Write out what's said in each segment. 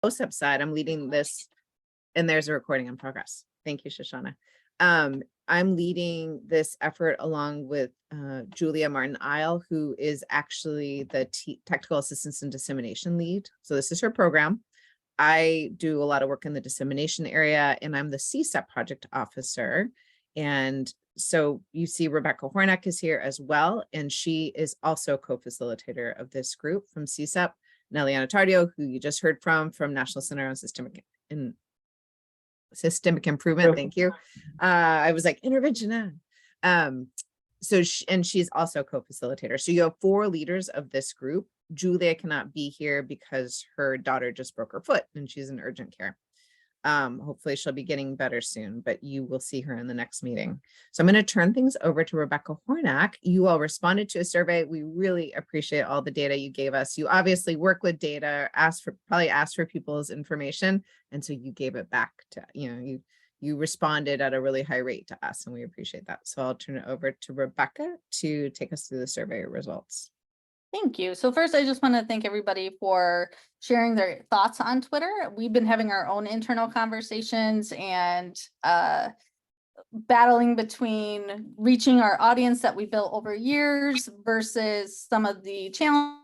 OSEP side, I'm leading this, and there's a recording in progress. Thank you, Shoshana. I'm leading this effort along with Julia Martin-Isle, who is actually the Technical Assistance and Dissemination lead. So this is her program. I do a lot of work in the dissemination area, and I'm the CSEP project officer. And so you see Rebecca Hornack is here as well, and she is also a co-facilitator of this group from CSEP. And Eliana Tardio, who you just heard from National Center on Systemic Improvement. Thank you. I was like, intervention. So she's also co-facilitator. So you have 4 leaders of this group. Julia cannot be here because her daughter just broke her foot and she's in urgent care. Hopefully she'll be getting better soon, but you will see her in the next meeting. So I'm going to turn things over to Rebecca Hornack. You all responded to a survey. We really appreciate all the data you gave us. You obviously work with data, probably asked for people's information. And so you gave it back to, you responded at a really high rate to us, and we appreciate that. So I'll turn it over to Rebecca to take us through the survey results. Thank you. So first, I just want to thank everybody for sharing their thoughts on Twitter. We've been having our own internal conversations and battling between reaching our audience that we built over years versus some of the challenges.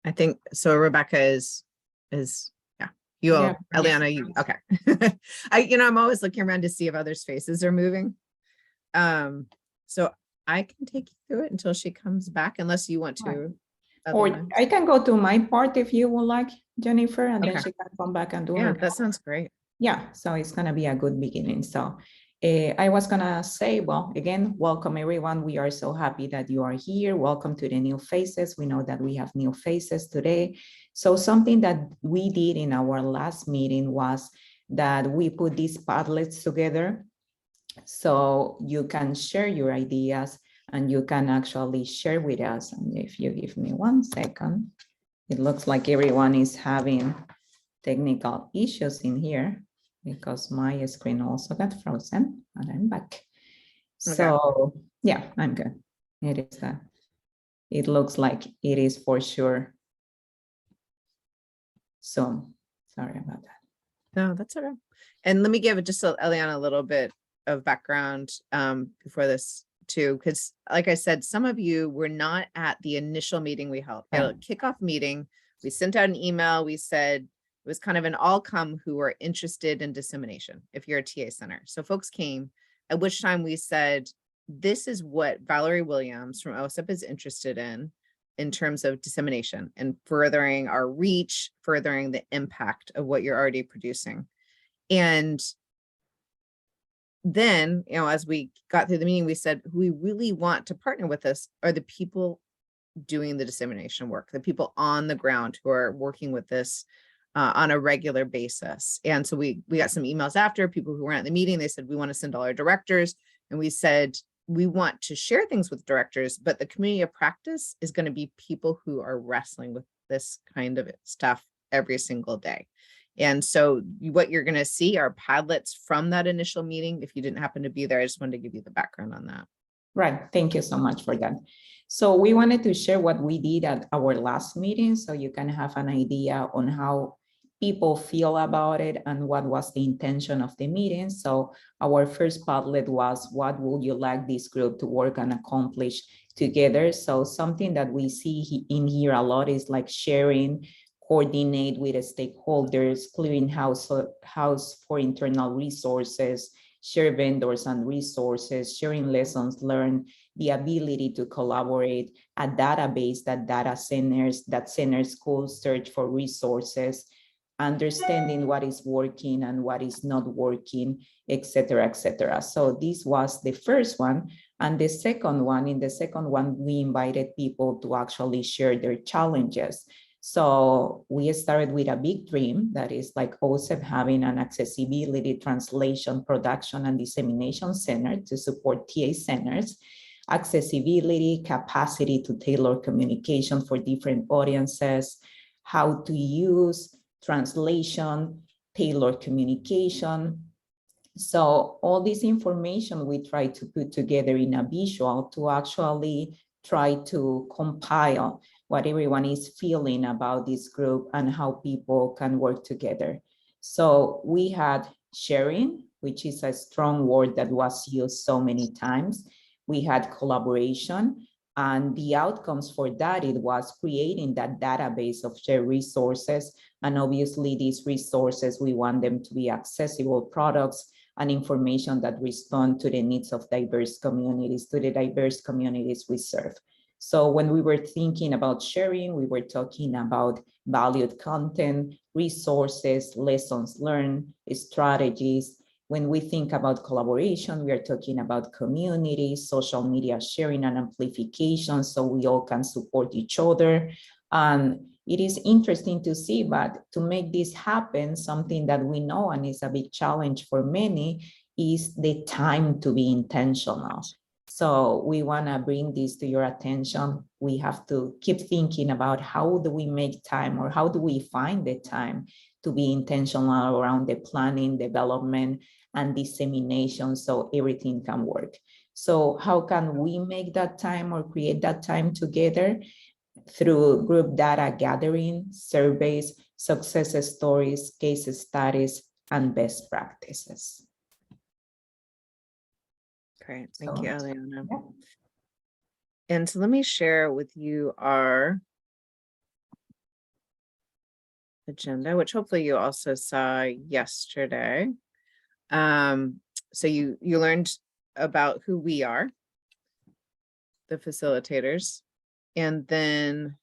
I think so. Rebecca is Eliana, you okay. I'm always looking around to see if others' faces are moving. So I can take you through it until she comes back, unless you want to. Or I can go to my part if you would like, Jennifer, and then she can come back and do it. That sounds great. Yeah, so it's gonna be a good beginning. So I was gonna say, well, again, welcome everyone. We are so happy that you are here. Welcome to the new faces. We know that we have new faces today. So something that we did in our last meeting was that we put these Padlets together so you can share your ideas and you can actually share with us. And if you give me 1 second, it looks like everyone is having technical issues in here, because my screen also got frozen and I'm back. Okay. So yeah, I'm good. It is it looks like it is for sure. So sorry about that. No, that's okay. And let me give just Eliana a little bit of background before this too, because like I said, some of you were not at the initial meeting we held. We had a kickoff meeting. We sent out an email. We said, it was kind of an all come who are interested in dissemination if you're a TA center. So folks came, at which time we said, this is what Valerie Williams from OSEP is interested in terms of dissemination and furthering our reach, furthering the impact of what you're already producing. And then, as we got through the meeting, we said, who we really want to partner with us are the people doing the dissemination work, the people on the ground who are working with this on a regular basis. And so we got some emails after, people who weren't at the meeting. They said, we want to send all our directors. And we said, we want to share things with directors, but the community of practice is going to be people who are wrestling with this kind of stuff every single day. And so what you're going to see are Padlets from that initial meeting. If you didn't happen to be there, I just wanted to give you the background on that. Right. Thank you so much for that. So we wanted to share what we did at our last meeting so you can have an idea on how people feel about it and what was the intention of the meeting. So our first Padlet was, what would you like this group to work and accomplish together? So something that we see in here a lot is like sharing, coordinate with the stakeholders, clearing house for internal resources, share vendors and resources, sharing lessons learned, the ability to collaborate, a database that centers schools search for resources, understanding what is working and what is not working, etc., etc. So this was the first one. And the second one, we invited people to actually share their challenges. So we started with a big dream that is like OSEP having an accessibility, translation, production, and dissemination center to support TA centers, accessibility, capacity to tailor communication for different audiences, how to use translation, tailored communication, So all this information we try to put together in a visual to actually try to compile what everyone is feeling about this group and how people can work together. So we had sharing, which is a strong word that was used so many times. We had collaboration, and the outcomes for that, it was creating that database of shared resources. And obviously these resources, we want them to be accessible products and information that respond to the needs of diverse communities, to the diverse communities we serve. So when we were thinking about sharing, we were talking about valued content, resources, lessons learned, strategies. When we think about collaboration, we are talking about community, social media sharing and amplification, so we all can support each other. And it is interesting to see, but to make this happen, something that we know and is a big challenge for many is the time to be intentional. So we want to bring this to your attention. We have to keep thinking about how do we make time, or how do we find the time to be intentional around the planning, development, and dissemination so everything can work. So how can we make that time or create that time together? Through group data gathering, surveys, success stories, case studies, and best practices. Great, thank you, So, Eliana. yeah. And so let me share with you our agenda, which hopefully you also saw yesterday. So you learned about who we are, the facilitators, and then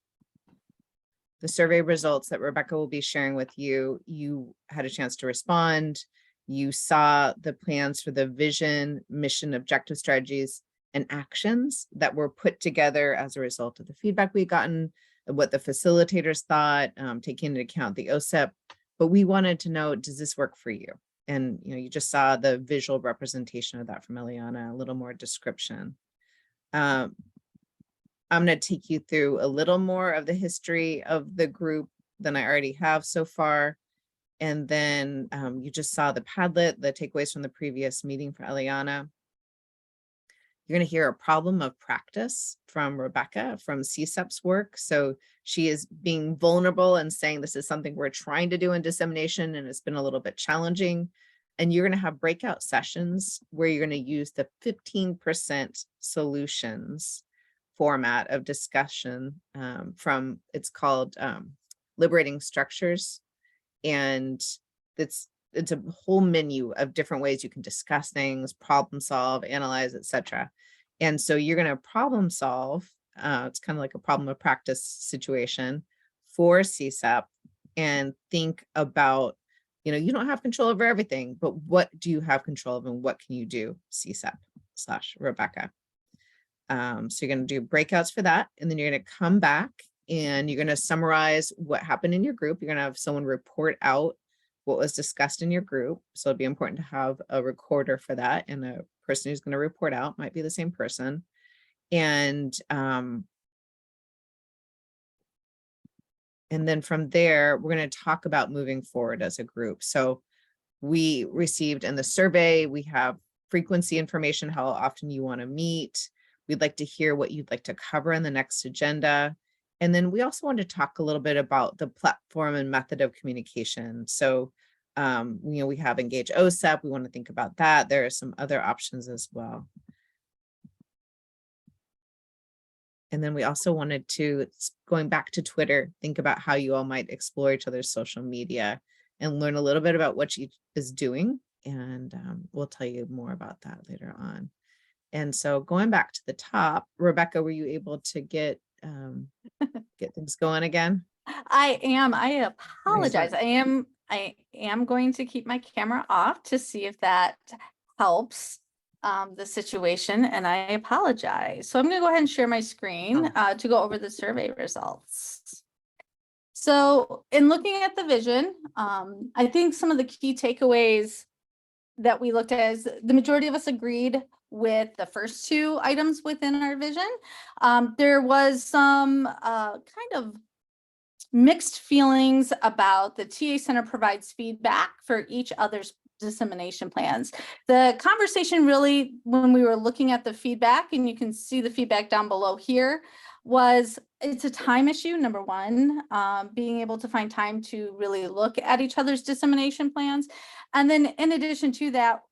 the survey results that Rebecca will be sharing with you. You had a chance to respond. You saw the plans for the vision, mission, objective strategies, and actions that were put together as a result of the feedback we've gotten, what the facilitators thought, taking into account the OSEP. But we wanted to know, does this work for you? And you just saw the visual representation of that from Eliana, a little more description. I'm going to take you through a little more of the history of the group than I already have so far. And then you just saw the Padlet, the takeaways from the previous meeting for Eliana. You're going to hear a problem of practice from Rebecca from CSEP's work. So she is being vulnerable and saying this is something we're trying to do in dissemination, and it's been a little bit challenging. And you're going to have breakout sessions where you're going to use the 15% solutions format of discussion from, it's called Liberating Structures. And it's a whole menu of different ways you can discuss things, problem solve, analyze, etc. And so you're going to problem solve. It's kind of like a problem of practice situation for CSEP, and think about, you don't have control over everything, but what do you have control of, and what can you do, CSEP/Rebecca? So you're going to do breakouts for that, and then you're going to come back and you're going to summarize what happened in your group. You're going to have someone report out what was discussed in your group. So it'd be important to have a recorder for that, and a person who's going to report out might be the same person. And then from there, we're going to talk about moving forward as a group. So we received in the survey, we have frequency information, how often you want to meet. We'd like to hear what you'd like to cover in the next agenda. And then we also want to talk a little bit about the platform and method of communication. So, we have Engage OSEP. We want to think about that. There are some other options as well. And then we also wanted to, going back to Twitter, think about how you all might explore each other's social media and learn a little bit about what each is doing. And we'll tell you more about that later on. And so going back to the top, Rebecca, were you able to get things going again? I am. I apologize. Excellent. I am going to keep my camera off to see if that helps the situation, and I apologize. So I'm going to go ahead and share my screen to go over the survey results. So in looking at the vision, I think some of the key takeaways that we looked at is the majority of us agreed with the first two items within our vision. There was some kind of mixed feelings about the TA Center provides feedback for each other's dissemination plans. The conversation really, when we were looking at the feedback, and you can see the feedback down below here, was it's a time issue, number one, being able to find time to really look at each other's dissemination plans. And then in addition to that,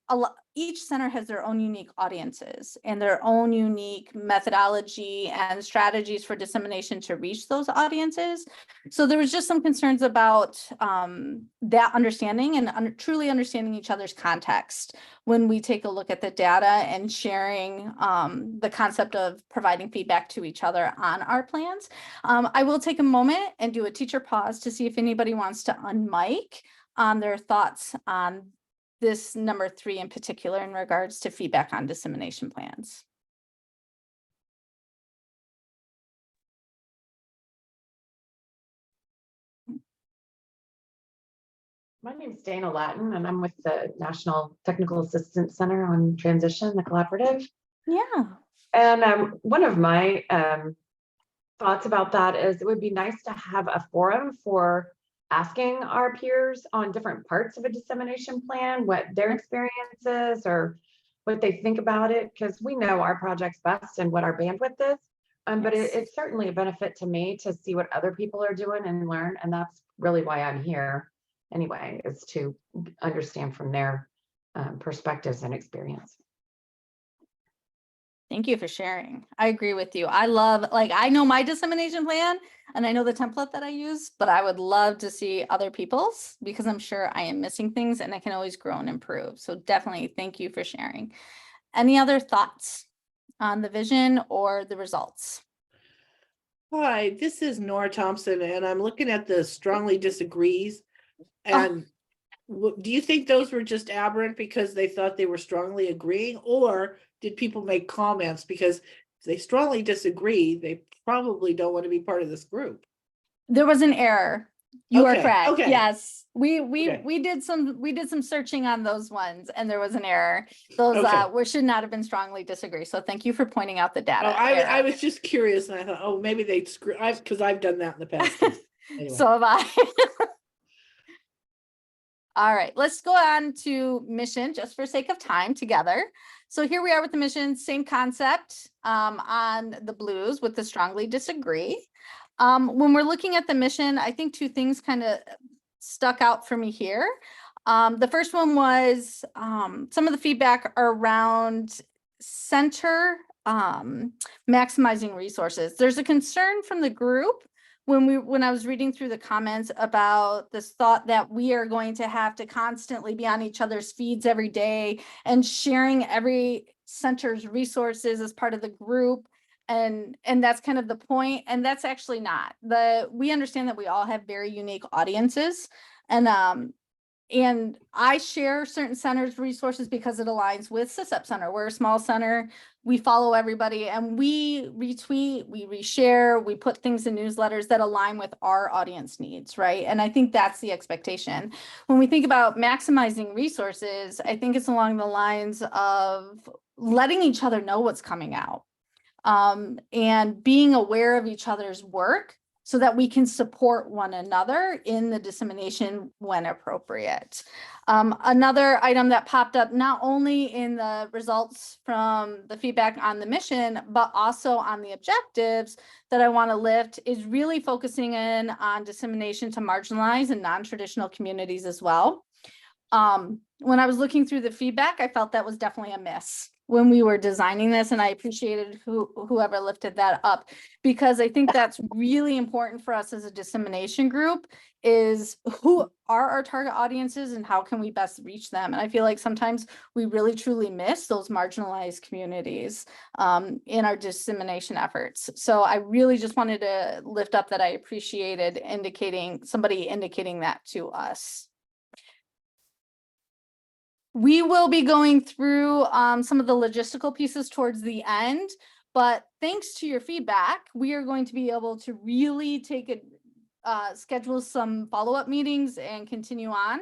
each center has their own unique audiences and their own unique methodology and strategies for dissemination to reach those audiences. So there was just some concerns about that understanding and truly understanding each other's context when we take a look at the data and sharing the concept of providing feedback to each other on our plans. I will take a moment and do a teacher pause to see if anybody wants to unmic on their thoughts on this number 3 in particular in regards to feedback on dissemination plans. My name is Dana Latin, and I'm with the National Technical Assistance Center on Transition, the collaborative. Yeah. And one of my thoughts about that is it would be nice to have a forum for asking our peers on different parts of a dissemination plan, what their experience is or what they think about it, because we know our projects best and what our bandwidth is. But it's certainly a benefit to me to see what other people are doing and learn. And that's really why I'm here anyway, is to understand from their perspectives and experience. Thank you for sharing. I agree with you. I love, like, I know my dissemination plan and I know the template that I use, but I would love to see other people's because I'm sure I am missing things and I can always grow and improve. So definitely thank you for sharing. Any other thoughts on the vision or the results? Hi, this is Nora Thompson, and I'm looking at the strongly disagrees. And do you think those were just aberrant because they thought they were strongly agreeing, or did people make comments because if they strongly disagree, they probably don't want to be part of this group? There was an error. You are Okay, correct. okay. Yes, we Okay. did some searching on those ones, and there was an error. Those Okay. should not have been strongly disagree. So thank you for pointing out the data. Oh, I error. was just curious, and I thought, oh, maybe they screw. Because I've done that in the past. Too. Anyway. So have I. All right, let's go on to mission just for sake of time together. So here we are with the mission, same concept on the blues with the strongly disagree. When we're looking at the mission, I think 2 things kind of stuck out for me here. The first one was some of the feedback around center maximizing resources. There's a concern from the group when I was reading through the comments about this thought that we are going to have to constantly be on each other's feeds every day and sharing every center's resources as part of the group. And that's kind of the point. And that's actually not. We understand that we all have very unique audiences. And I share certain centers' resources because it aligns with CoP Center. We're a small center. We follow everybody and we retweet, we reshare, we put things in newsletters that align with our audience needs, right? And I think that's the expectation. When we think about maximizing resources, I think it's along the lines of letting each other know what's coming out and being aware of each other's work so that we can support one another in the dissemination when appropriate. Another item that popped up not only in the results from the feedback on the mission, but also on the objectives that I want to lift is really focusing in on dissemination to marginalized and non-traditional communities as well. When I was looking through the feedback, I felt that was definitely a miss when we were designing this, and I appreciated whoever lifted that up, because I think that's really important for us as a dissemination group is who are our target audiences and how can we best reach them. And I feel like sometimes we really truly miss those marginalized communities in our dissemination efforts. So I really just wanted to lift up that I appreciated somebody indicating that to us. We will be going through some of the logistical pieces towards the end, but thanks to your feedback, we are going to be able to really schedule some follow-up meetings and continue on.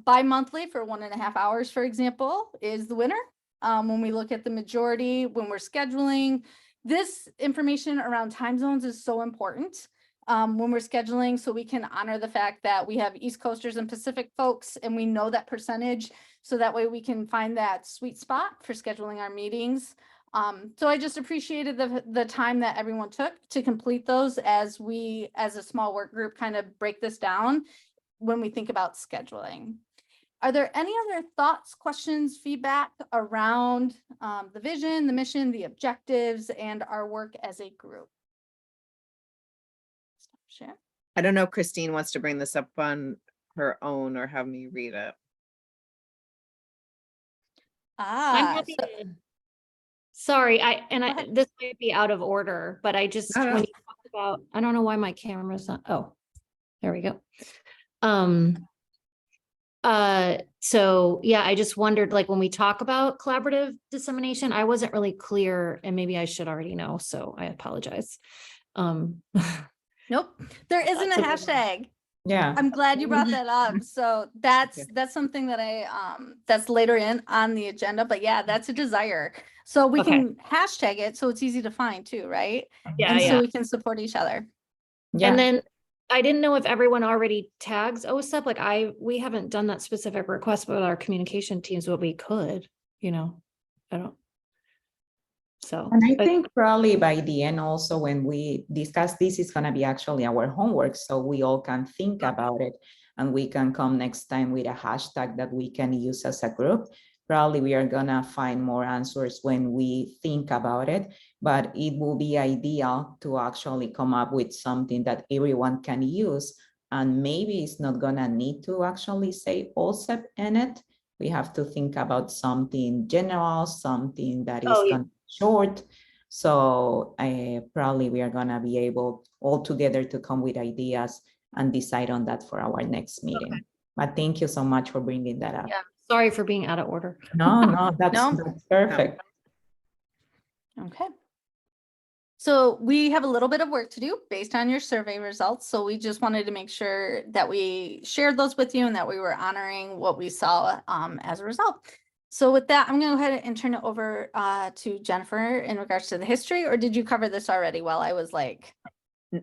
Bi-monthly for 1.5 hours, for example, is the winner. When we look at the majority, when we're scheduling, this information around time zones is so important. when we're scheduling, so we can honor the fact that we have East Coasters and Pacific folks, and we know that percentage. So that way we can find that sweet spot for scheduling our meetings. So I just appreciated the time that everyone took to complete those as we, as a small work group, kind of break this down when we think about scheduling. Are there any other thoughts, questions, feedback around the vision, the mission, the objectives, and our work as a group? Share. I don't know if Christine wants to bring this up on her own or have me read it. I'm happy to. Sorry, ahead. this might be out of order, but I just, No, no. when you talked about, I don't know why my camera's not, oh, there we go. So yeah, I just wondered, like, when we talk about collaborative dissemination, I wasn't really clear, and maybe I should already know, so I apologize. Nope, there isn't a hashtag. Yeah. I'm glad you brought that up. So that's Yeah. something that that's later in on the agenda, but yeah, that's a desire. So we Okay. can hashtag it so it's easy to find too, right? Yeah, And yeah. so we can support each other. Yeah. And then I didn't know if everyone already tags OSEP, like we haven't done that specific request with our communication teams, but we could, I don't. So. And I think probably by the end also, when we discuss this, is gonna be actually our homework, so we all can think about it, and we can come next time with a hashtag that we can use as a group. Probably we are gonna find more answers when we think about it, but it will be ideal to actually come up with something that everyone can use. And maybe it's not gonna need to actually say OSEP in it. We have to think about something general, something that is yeah. gonna be short. So probably we are gonna be able all together to come with ideas and decide on that for our next meeting. Okay. But thank you so much for bringing that up. Yeah, sorry for being out of order. No, that's, No. that's perfect. Okay. So we have a little bit of work to do based on your survey results. So we just wanted to make sure that we shared those with you and that we were honoring what we saw as a result. So with that, I'm going to go ahead and turn it over to Jennifer in regards to the history, or did you cover this already while I was like?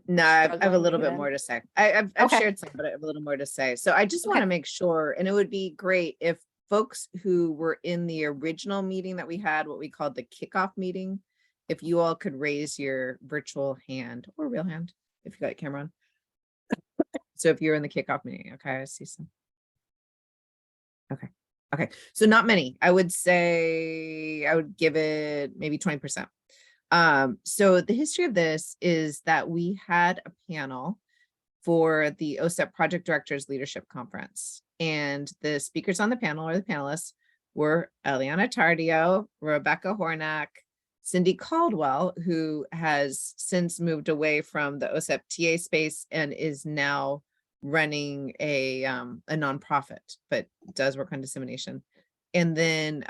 No, I have a Struggling little bit even. more to say. I've Okay. shared some, but I have a little more to say. So I just want Okay. to make sure, and it would be great if folks who were in the original meeting that we had, what we called the kickoff meeting, if you all could raise your virtual hand or real hand, if you got your camera on. So if you're in the kickoff meeting, okay, I see some. Okay. Okay. So not many. I would say I would give it maybe 20%. So the history of this is that we had a panel for the OSEP Project Directors Leadership Conference, and the speakers on the panel, or the panelists, were Eliana Tardio, Rebecca Hornack, Cindy Caldwell, who has since moved away from the OSEP TA space and is now running a nonprofit, but does work on dissemination. And then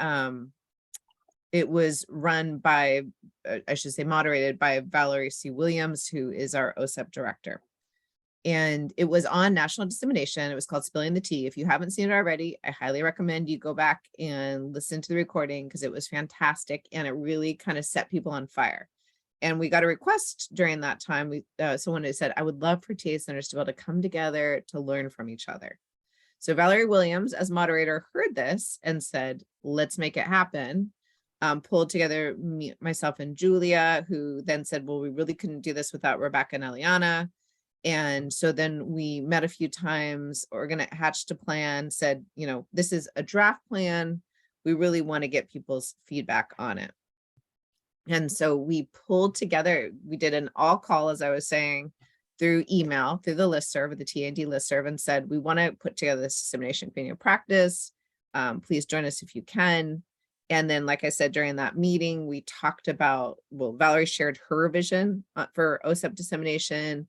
it was run by, I should say moderated by Valerie C. Williams, who is our OSEP director. And it was on national dissemination. It was called Spilling the Tea. If you haven't seen it already, I highly recommend you go back and listen to the recording, because it was fantastic and it really kind of set people on fire. And we got a request during that time. Someone who said, I would love for TA centers to be able to come together to learn from each other. So Valerie Williams, as moderator, heard this and said, let's make it happen. Pulled together myself and Julia, who then said, well, we really couldn't do this without Rebecca and Eliana. And so then we met a few times, hatched a plan, said, this is a draft plan. We really want to get people's feedback on it. And so we pulled together, we did an all call, as I was saying, through email, through the listserv, the T&D listserv, and said, we want to put together this dissemination opinion of practice. Please join us if you can. And then, like I said, during that meeting, we talked about, Valerie shared her vision for OSEP dissemination.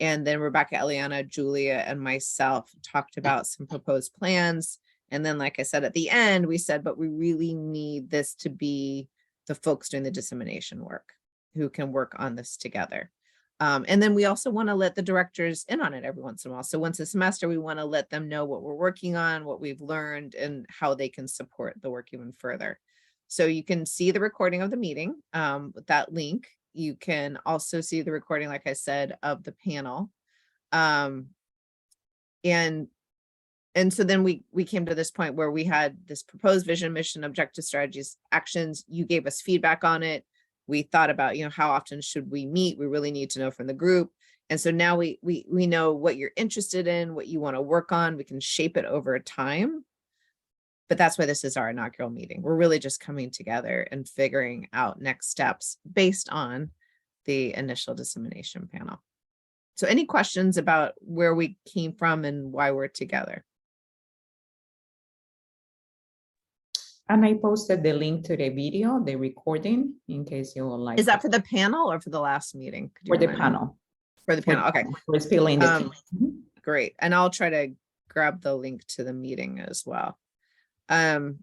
And then Rebecca, Eliana, Julia, and myself talked about some proposed plans. And then, like I said, at the end, we said, but we really need this to be the folks doing the dissemination work who can work on this together. And then we also want to let the directors in on it every once in a while. So once a semester, we want to let them know what we're working on, what we've learned, and how they can support the work even further. So you can see the recording of the meeting with that link. You can also see the recording, like I said, of the panel. And so then we came to this point where we had this proposed vision, mission, objective, strategies, actions. You gave us feedback on it. We thought about, how often should we meet? We really need to know from the group. And so now we know what you're interested in, what you want to work on. We can shape it over time. But that's why this is our inaugural meeting. We're really just coming together and figuring out next steps based on the initial dissemination panel. So any questions about where we came from and why we're together? And I posted the link to the video, the recording, in case you would like. Is that for the panel or for the last meeting? Could you for the remind me? panel? For the panel, okay, We're spilling the Um, tea. great. And I'll try to grab the link to the meeting as well. All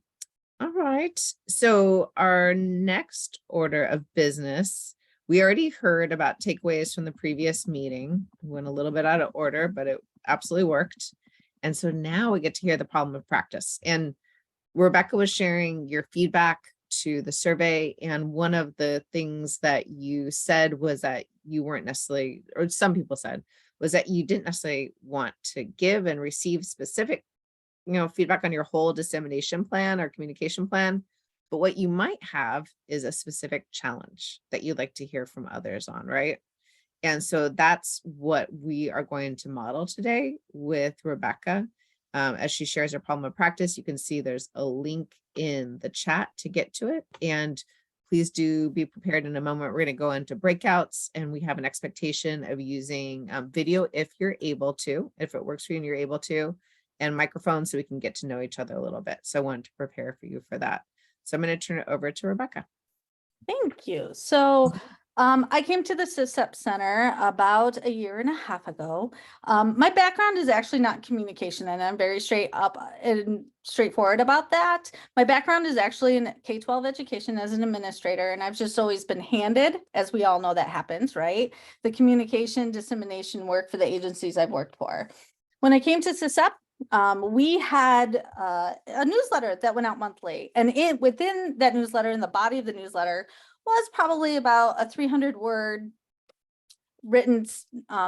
right, so our next order of business, we already heard about takeaways from the previous meeting. Went a little bit out of order, but it absolutely worked. And so now we get to hear the problem of practice. And Rebecca was sharing your feedback to the survey. And one of the things that you said was that you weren't necessarily, or some people said, was that you didn't necessarily want to give and receive specific feedback on your whole dissemination plan or communication plan, but what you might have is a specific challenge that you'd like to hear from others on, right? And so that's what we are going to model today with Rebecca. As she shares her problem of practice, you can see there's a link in the chat to get to it. And please do be prepared. In a moment, we're going to go into breakouts, and we have an expectation of using video if you're able to, if it works for you and you're able to, and microphones so we can get to know each other a little bit. So I wanted to prepare for you for that. So I'm going to turn it over to Rebecca. Thank you. So I came to the CoP Center about a year and a half ago. My background is actually not communication, and I'm very straight up and straightforward about that. My background is actually in K-12 education as an administrator, and I've just always been handed, as we all know that happens, right? The communication dissemination work for the agencies I've worked for. When I came to CoP, we had a newsletter that went out monthly, and within that newsletter, in the body of the newsletter, was probably about a 300-word written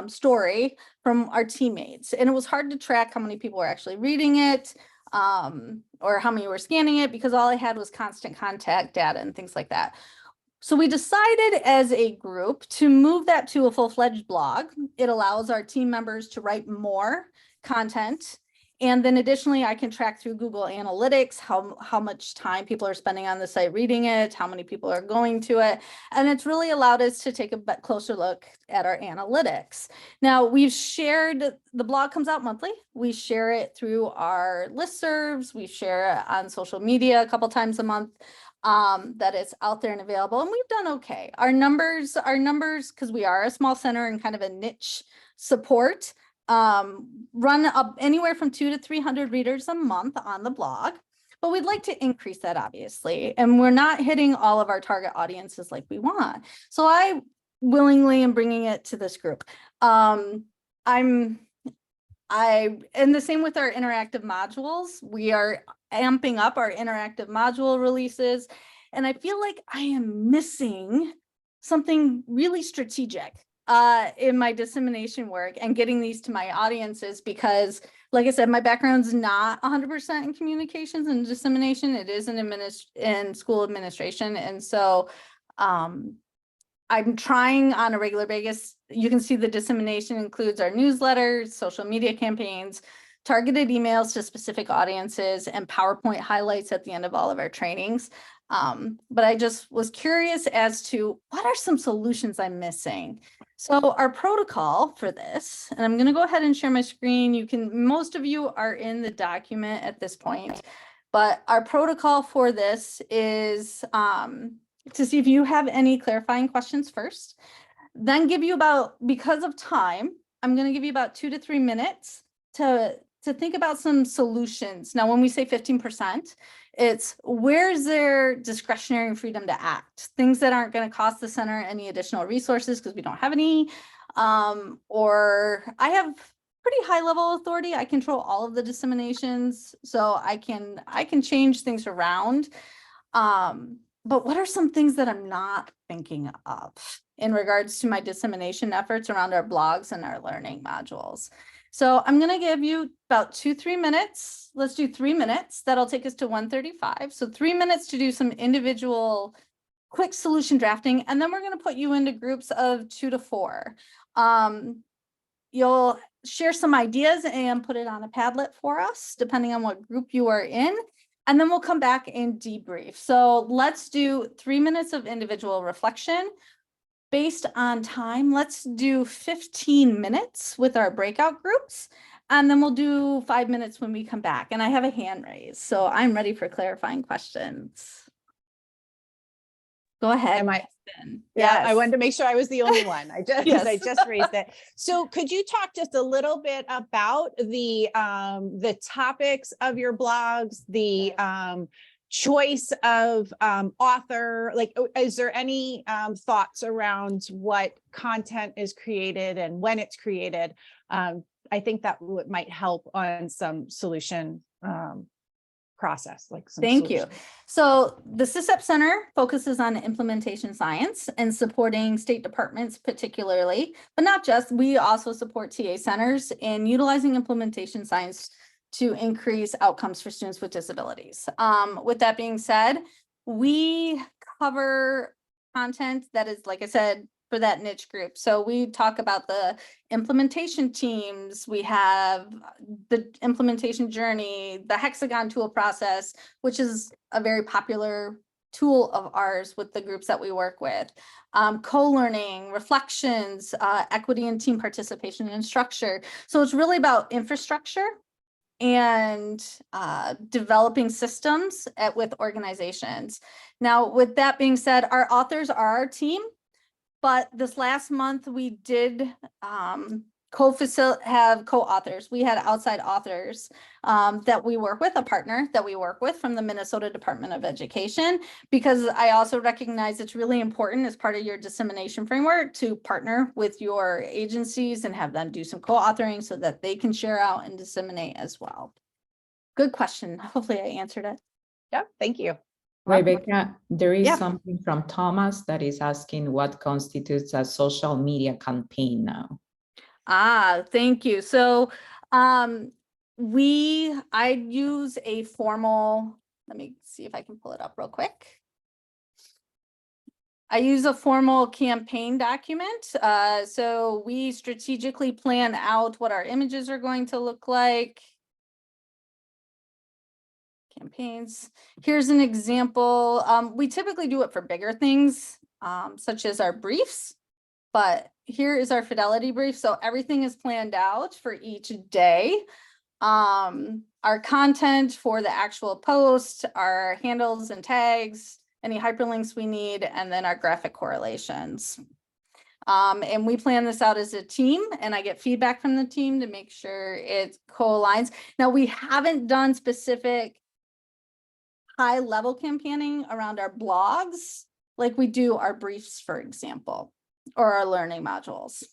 story from our teammates. And it was hard to track how many people were actually reading it, or how many were scanning it, because all I had was constant contact data and things like that. So we decided as a group to move that to a full-fledged blog. It allows our team members to write more content. And then additionally, I can track through Google Analytics how much time people are spending on the site reading it, how many people are going to it. And it's really allowed us to take a bit closer look at our analytics. Now, we've shared, the blog comes out monthly. We share it through our listservs. We share it on social media a couple times a month, that it's out there and available. And we've done okay. Our numbers, because we are a small center and kind of a niche support, run up anywhere from 200 to 300 readers a month on the blog, but we'd like to increase that, obviously, and we're not hitting all of our target audiences like we want. So I willingly am bringing it to this group. And the same with our interactive modules. We are amping up our interactive module releases, and I feel like I am missing something really strategic in my dissemination work and getting these to my audiences, because like I said, my background's not 100% in communications and dissemination. It is in school administration. And so I'm trying on a regular basis. You can see the dissemination includes our newsletters, social media campaigns, targeted emails to specific audiences, and PowerPoint highlights at the end of all of our trainings. But I just was curious as to what are some solutions I'm missing. So our protocol for this, and I'm going to go ahead and share my screen. Most of you are in the document at this point, but our protocol for this is to see if you have any clarifying questions first, then give you because of time, I'm going to give you about 2 to 3 minutes to think about some solutions. Now, when we say 15%, it's where's their discretionary freedom to act? Things that aren't going to cost the center any additional resources because we don't have any, or I have pretty high level authority. I control all of the disseminations, so I can change things around. but what are some things that I'm not thinking of in regards to my dissemination efforts around our blogs and our learning modules? So I'm going to give you about 2-3 minutes. Let's do 3 minutes. That'll take us to 1:35. So 3 minutes to do some individual quick solution drafting. And then we're going to put you into groups of 2 to 4. You'll share some ideas and put it on a Padlet for us, depending on what group you are in. And then we'll come back and debrief. So let's do 3 minutes of individual reflection. Based on time, let's do 15 minutes with our breakout groups, and then we'll do 5 minutes when we come back. And I have a hand raised, so I'm ready for clarifying questions. Go ahead. Am I- Kristen. Yeah, I Yes. wanted to make sure I was the only one. I just, because I Yes. just raised it. So could you talk just a little bit about the topics of your blogs, the choice of author, like, is there any thoughts around what content is created and when it's created? I think that might help on some solution process, like some Thank you. solution. So the CoP Center focuses on implementation science and supporting state departments particularly, but not just. We also support TA centers in utilizing implementation science to increase outcomes for students with disabilities. With that being said, we cover content that is, like I said, for that niche group. So we talk about the implementation teams, we have the implementation journey, the hexagon tool process, which is a very popular tool of ours with the groups that we work with, co-learning, reflections, equity and team participation and structure. So it's really about infrastructure and developing systems with organizations. Now, with that being said, our authors are our team. But this last month we did have co-authors. We had outside authors that we work with, a partner that we work with from the Minnesota Department of Education, because I also recognize it's really important as part of your dissemination framework to partner with your agencies and have them do some co-authoring so that they can share out and disseminate as well. Good question. Hopefully I answered it. Yep, thank you. Rebecca, there is Yeah. something from Thomas that is asking what constitutes a social media campaign now. Thank you. So I use a formal, let me see if I can pull it up real quick. I use a formal campaign document. So we strategically plan out what our images are going to look like. Campaigns. Here's an example. We typically do it for bigger things, such as our briefs, but here is our fidelity brief. So everything is planned out for each day. Our content for the actual post, our handles and tags, any hyperlinks we need, and then our graphic correlations. And we plan this out as a team, and I get feedback from the team to make sure it co-aligns. Now, we haven't done specific high level campaigning around our blogs like we do our briefs, for example, or our learning modules.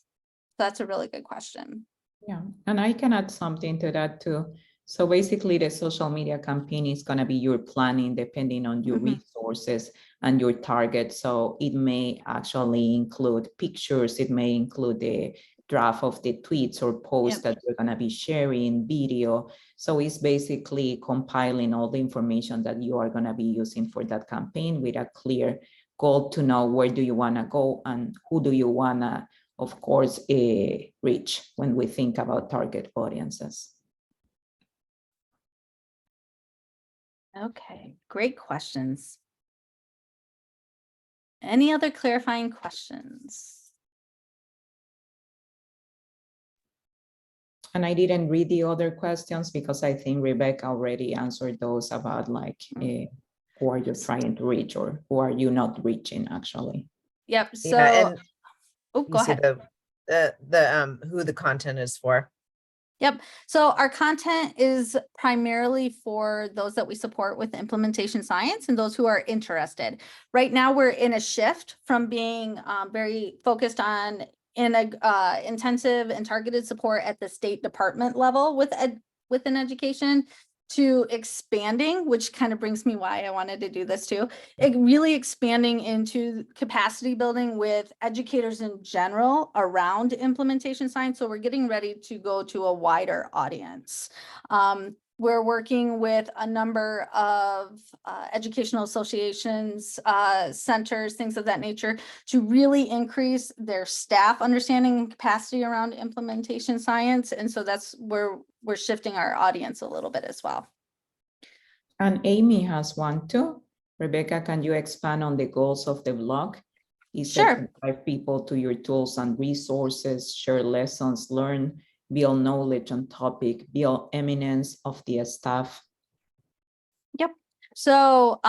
That's a really good question. Yeah, and I can add something to that too. So basically the social media campaign is going to be your planning depending on your resources and your target. So it may actually include pictures, it may include the draft of the tweets or posts that you're going to be sharing, video. So it's basically compiling all the information that you are going to be using for that campaign with a clear goal to know where do you want to go and who do you want to, of course, reach when we think about target audiences. Okay, great questions. Any other clarifying questions? And I didn't read the other questions because I think Rebecca already answered those about like who are you trying to reach or who are you not reaching actually. Yep. So, Yeah, and oh, you go see ahead. who the content is for. Yep. So our content is primarily for those that we support with implementation science and those who are interested. Right now, we're in a shift from being very focused on intensive and targeted support at the state department level within education to expanding, which kind of brings me why I wanted to do this too. Really expanding into capacity building with educators in general around implementation science. So we're getting ready to go to a wider audience. We're working with a number of educational associations, centers, things of that nature, to really increase their staff understanding and capacity around implementation science. And so that's where we're shifting our audience a little bit as well. And Amy has one too. Rebecca, can you expand on the goals of the blog? Is Sure. to drive people to your tools and resources, share lessons learned, build knowledge on topic, build eminence of the staff. Yep. So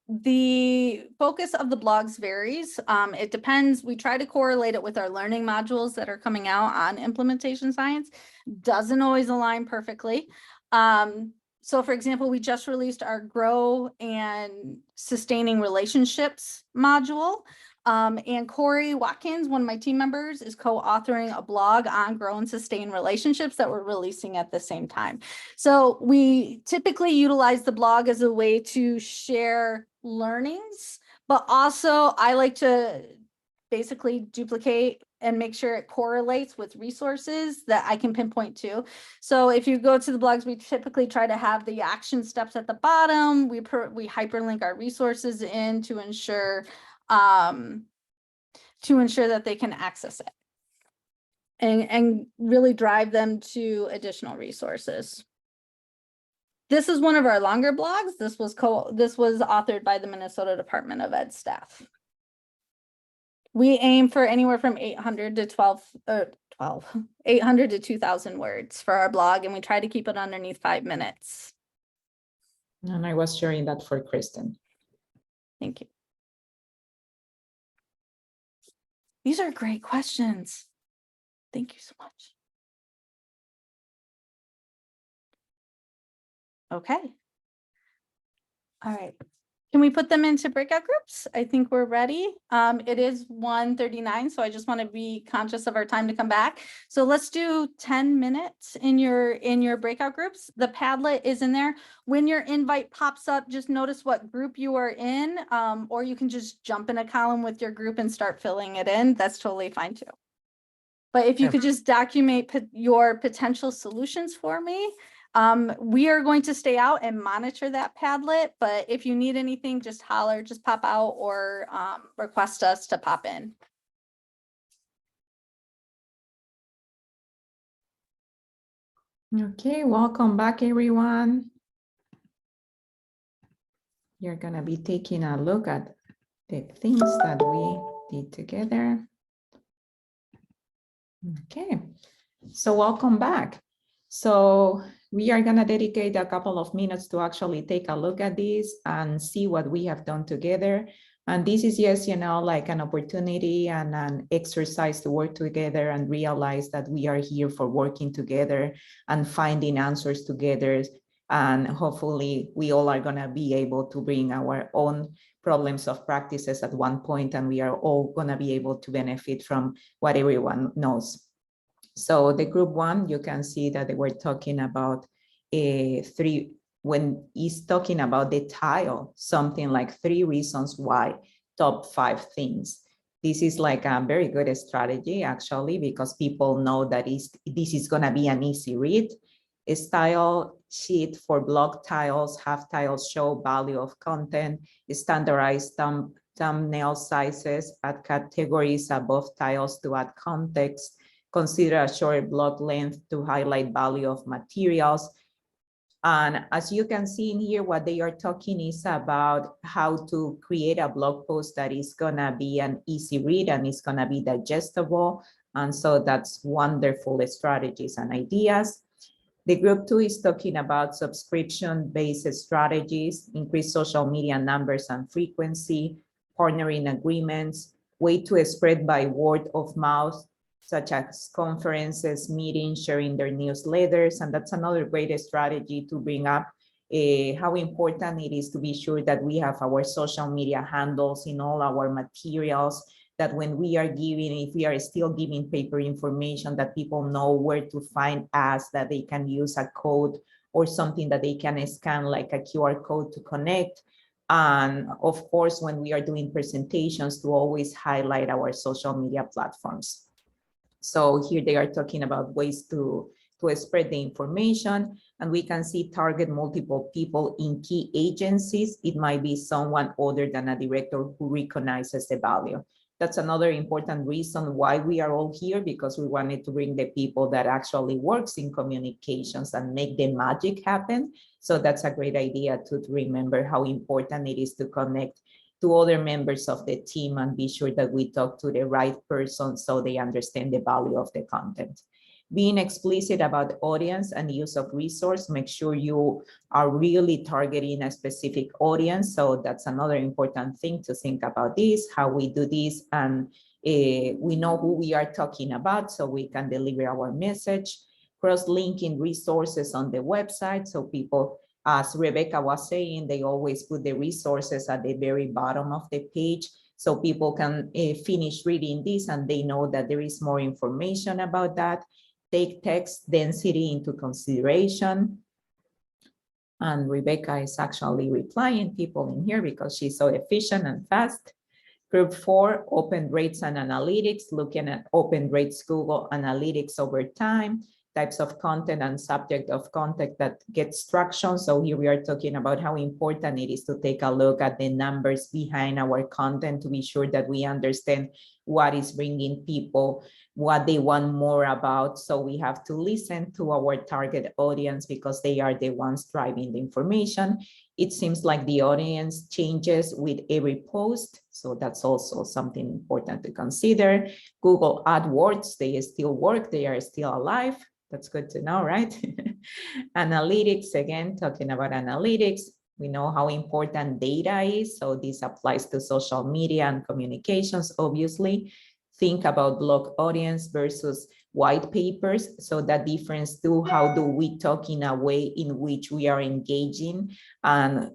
the focus of the blogs varies. It depends. We try to correlate it with our learning modules that are coming out on implementation science. Doesn't always align perfectly. So for example, we just released our Grow and Sustaining Relationships module. And Corey Watkins, one of my team members, is co-authoring a blog on Grow and Sustain Relationships that we're releasing at the same time. So we typically utilize the blog as a way to share learnings, but also I like to basically duplicate and make sure it correlates with resources that I can pinpoint to. So if you go to the blogs, we typically try to have the action steps at the bottom. We hyperlink our resources in to ensure that they can access it and really drive them to additional resources. This is one of our longer blogs. This was authored by the Minnesota Department of Ed staff. We aim for anywhere from 800 to 800 to 2,000 words for our blog, and we try to keep it underneath 5 minutes. And I was sharing that for Kristen. Thank you. These are great questions. Thank you so much. Okay. All right. Can we put them into breakout groups? I think we're ready. It is 1:39, so I just want to be conscious of our time to come back. So let's do 10 minutes in your breakout groups. The Padlet is in there. When your invite pops up, just notice what group you are in, or you can just jump in a column with your group and start filling it in. That's totally fine too. But if you could just document your potential solutions for me. We are going to stay out and monitor that Padlet, but if you need anything, just holler, just pop out or request us to pop in. Okay, welcome back, everyone. You're gonna be taking a look at the things that we did together. Okay, so welcome back. So we are gonna dedicate a couple of minutes to actually take a look at this and see what we have done together. And this is just, like an opportunity and an exercise to work together and realize that we are here for working together and finding answers together. And hopefully we all are gonna be able to bring our own problems of practices at one point, and we are all gonna be able to benefit from what everyone knows. So the group one, you can see that they were talking about when he's talking about the tile, something like 3 reasons why, top 5 things. This is like a very good strategy, actually, because people know that this is gonna be an easy read. A style sheet for blog tiles, have tiles show value of content, standardized thumbnail sizes, add categories above tiles to add context, consider a short blog length to highlight value of materials. And as you can see in here, what they are talking is about how to create a blog post that is gonna be an easy read and it's gonna be digestible. And so that's wonderful strategies and ideas. The group 2 is talking about subscription-based strategies, increase social media numbers and frequency, partnering agreements, way to spread by word of mouth, such as conferences, meetings, sharing their newsletters. And that's another great strategy to bring up how important it is to be sure that we have our social media handles in all our materials, that when we are giving, if we are still giving paper information, that people know where to find us, that they can use a code or something that they can scan like a QR code to connect. And of course, when we are doing presentations, to always highlight our social media platforms. So here they are talking about ways to spread the information, and we can see target multiple people in key agencies. It might be someone other than a director who recognizes the value. That's another important reason why we are all here, because we wanted to bring the people that actually works in communications and make the magic happen. So that's a great idea to remember how important it is to connect to other members of the team and be sure that we talk to the right person so they understand the value of the content. Being explicit about audience and use of resource, make sure you are really targeting a specific audience. So that's another important thing to think about this, how we do this, and we know who we are talking about so we can deliver our message. Cross-linking resources on the website so people, as Rebecca was saying, they always put the resources at the very bottom of the page so people can finish reading this and they know that there is more information about that. Take text density into consideration. And Rebecca is actually replying people in here because she's so efficient and fast. Group 4, open rates and analytics, looking at open rates Google Analytics over time, types of content and subject of content that gets traction. So here we are talking about how important it is to take a look at the numbers behind our content to be sure that we understand what is bringing people, what they want more about. So we have to listen to our target audience because they are the ones driving the information. It seems like the audience changes with every post. So that's also something important to consider. Google AdWords, they still work, they are still alive. That's good to know, right? Analytics, again, talking about analytics. We know how important data is. So this applies to social media and communications, obviously. Think about blog audience versus white papers. So that difference too, how do we talk in a way in which we are engaging, and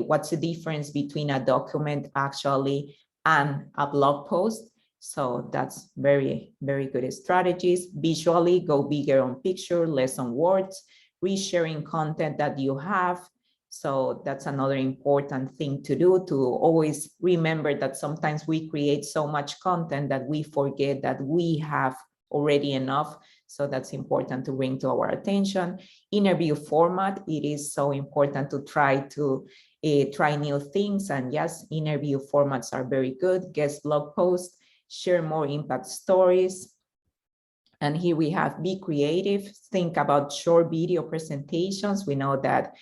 what's the difference between a document actually and a blog post. So that's very, very good strategies. Visually, go bigger on picture, less on words, resharing content that you have. So that's another important thing to do, to always remember that sometimes we create so much content that we forget that we have already enough. So that's important to bring to our attention. Interview format, it is so important to try new things. And yes, interview formats are very good. Guest blog posts, share more impact stories. And here we have be creative, think about short video presentations. We know that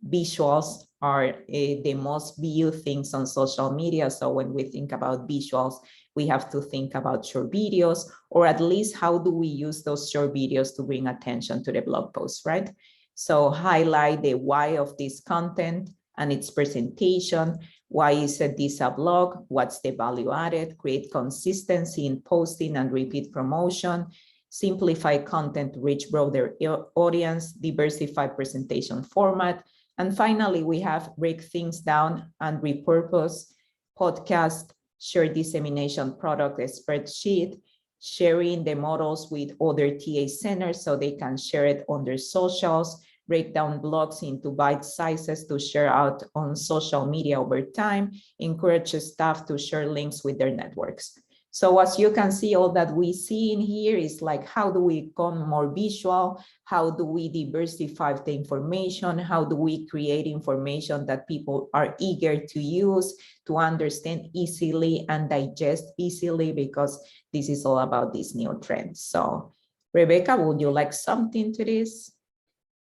visuals are the most viewed things on social media. So when we think about visuals, we have to think about short videos, or at least how do we use those short videos to bring attention to the blog post, right? So highlight the why of this content and its presentation. Why is this a blog? What's the value added? Create consistency in posting and repeat promotion. Simplify content to reach broader audience. Diversify presentation format. And finally, we have break things down and repurpose podcast, share dissemination product, a spreadsheet, sharing the models with other TA centers so they can share it on their socials, break down blogs into bite sizes to share out on social media over time, encourage staff to share links with their networks. So as you can see, all that we see in here is like, how do we become more visual? How do we diversify the information? How do we create information that people are eager to use, to understand easily and digest easily, because this is all about these new trends. So Rebecca, would you like something to this?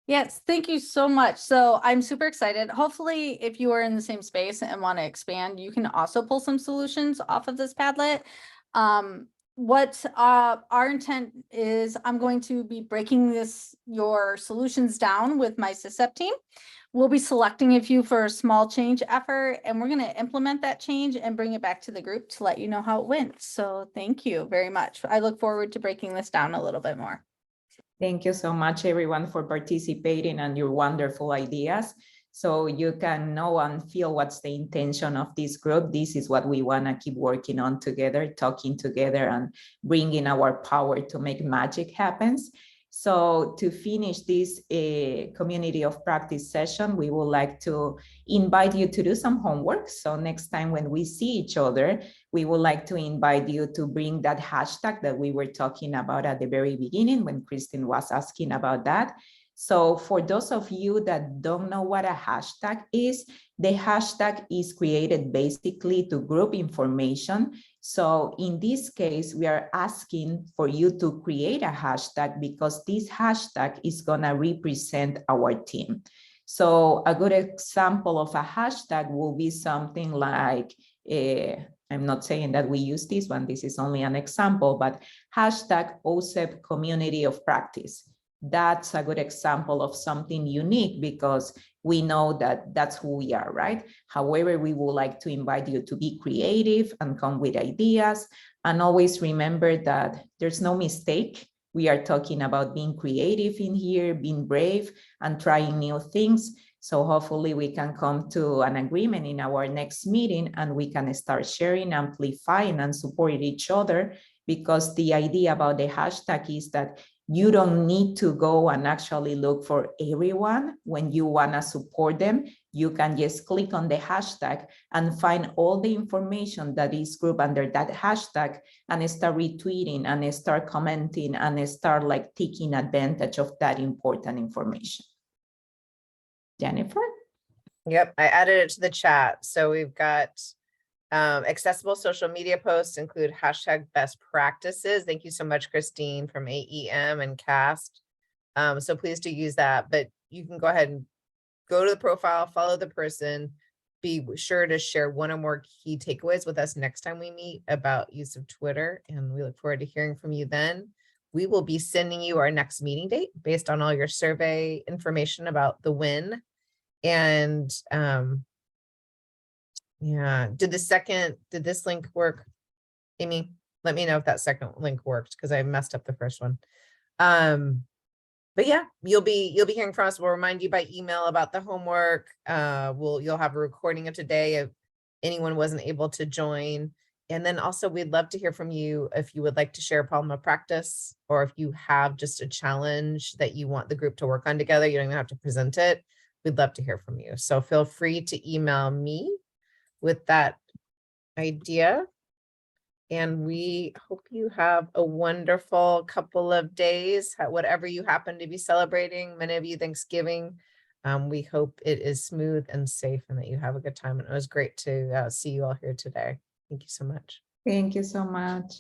Yes, thank you so much. So I'm super excited. Hopefully, if you are in the same space and want to expand, you can also pull some solutions off of this Padlet. What our intent is, I'm going to be breaking your solutions down with my CoP team. We'll be selecting a few for a small change effort, and we're going to implement that change and bring it back to the group to let you know how it went. So thank you very much. I look forward to breaking this down a little bit more. Thank you so much, everyone, for participating and your wonderful ideas. So you can know and feel what's the intention of this group. This is what we want to keep working on together, talking together and bringing our power to make magic happen. So to finish this community of practice session, we would like to invite you to do some homework. So next time when we see each other, we would like to invite you to bring that hashtag that we were talking about at the very beginning when Kristen was asking about that. So for those of you that don't know what a hashtag is, the hashtag is created basically to group information. So in this case, we are asking for you to create a hashtag because this hashtag is gonna represent our team. So a good example of a hashtag will be something like, I'm not saying that we use this one, this is only an example, but hashtag OSEP community of practice. That's a good example of something unique because we know that that's who we are, right? However, we would like to invite you to be creative and come with ideas. And always remember that there's no mistake. We are talking about being creative in here, being brave and trying new things. So hopefully we can come to an agreement in our next meeting and we can start sharing, amplifying and supporting each other, because the idea about the hashtag is that you don't need to go and actually look for everyone when you want to support them. You can just click on the hashtag and find all the information that is grouped under that hashtag and start retweeting and start commenting and start like taking advantage of that important information. Jennifer? Yep, I added it to the chat. So we've got accessible social media posts include hashtag best practices. Thank you so much, Christine from AEM and CAST. So please do use that, but you can go ahead and go to the profile, follow the person, be sure to share one or more key takeaways with us next time we meet about use of Twitter. And we look forward to hearing from you then. We will be sending you our next meeting date based on all your survey information about the win. And yeah, did this link work? Amy, let me know if that second link worked because I messed up the first one. But yeah, you'll be hearing from us. We'll remind you by email about the homework. You'll have a recording of today if anyone wasn't able to join. And then also we'd love to hear from you if you would like to share a problem of practice, or if you have just a challenge that you want the group to work on together. You don't even have to present it. We'd love to hear from you. So feel free to email me with that idea. And we hope you have a wonderful couple of days, whatever you happen to be celebrating. Many of you Thanksgiving. We hope it is smooth and safe and that you have a good time. And it was great to see you all here today. Thank you so much. Thank you so much.